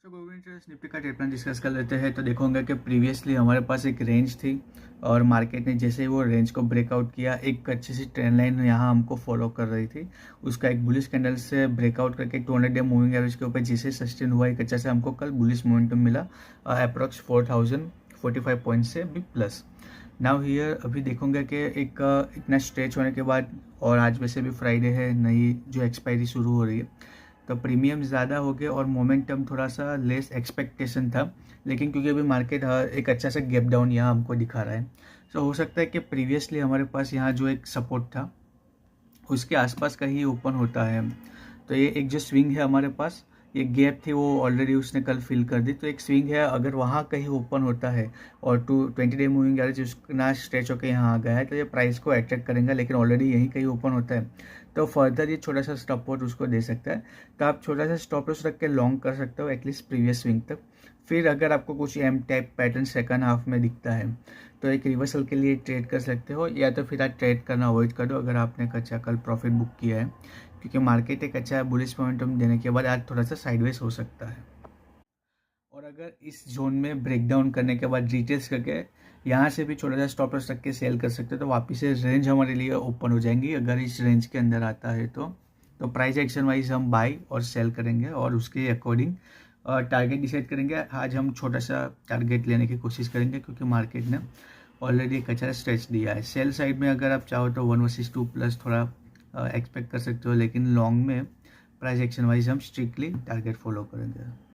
सो Govind Nifty का trade plan discuss कर लेते हैं। तो देखोगे कि प्रीवियसली हमारे पास एक रेंज थी और मार्केट ने जैसे ही वो रेंज को ब्रेकआउट किया, एक अच्छी सी ट्रेंड लाइन यहाँ हमको फॉलो कर रही थी। उसका एक बुलिश कैंडल से ब्रेकआउट करके 200 डे मूविंग एवरेज के ऊपर जैसे सस्टेन हुआ, एक अच्छा से हमको कल बुलिश मोमेंटम मिला अप्रॉक्स 4045 पॉइंट से भी प्लस। नाउ हियर अभी देखोगे कि एक इतना स्ट्रेच होने के बाद, और आज वैसे भी फ्राइडे है, नई जो एक्सपायरी शुरू हो रही है, तो प्रीमियम ज़्यादा हो गए और मोमेंटम थोड़ा सा लेस एक्सपेक्टेशन था। लेकिन क्योंकि अभी मार्केट एक अच्छा सा गैप डाउन यहाँ हमको दिखा रहा है, तो हो सकता है कि प्रीवियसली हमारे पास यहाँ जो एक सपोर्ट था उसके आसपास कहीं ओपन होता है। तो ये एक जो स्विंग है हमारे पास, ये गैप थी वो ऑलरेडी उसने कल फिल कर दी, तो एक स्विंग है, अगर वहाँ कहीं ओपन होता है और 20 डे मूविंग एवरेज उसका स्ट्रेच होकर यहाँ आ गया है, तो ये प्राइस को अट्रैक्ट करेंगे। लेकिन ऑलरेडी यहीं कहीं ओपन होता है तो फर्दर ये छोटा सा सपोर्ट उसको दे सकता है। तो आप छोटा सा स्टॉप लॉस रख के लॉन्ग कर सकते हो एटलीस्ट प्रीवियस स्विंग तक। फिर अगर आपको कुछ M type pattern second half में दिखता है तो एक रिवर्सल के लिए ट्रेड कर सकते हो, या तो फिर आप ट्रेड करना अवॉइड कर दो अगर आपने अच्छा कल प्रॉफिट बुक किया है, क्योंकि मार्केट एक अच्छा बुलिश मोमेंटम देने के बाद आज थोड़ा सा साइडवेज हो सकता है। और अगर इस जोन में ब्रेकडाउन करने के बाद डिटेल्स करके यहाँ से भी छोटा सा स्टॉप लॉस रख के सेल कर सकते हो, तो वापस से रेंज हमारे लिए ओपन हो जाएंगी। अगर इस रेंज के अंदर आता है तो प्राइस एक्शन वाइज हम बाई और सेल करेंगे और उसके अकॉर्डिंग टारगेट डिसाइड करेंगे। आज हम छोटा सा टारगेट लेने की कोशिश करेंगे क्योंकि मार्केट ने ऑलरेडी एक अच्छा स्ट्रेच दिया है। सेल साइड में अगर आप चाहो तो 1 vs 2 प्लस थोड़ा एक्सपेक्ट कर सकते हो, लेकिन लॉन्ग में प्राइस एक्शन वाइज हम स्ट्रिक्टली टारगेट फॉलो करेंगे।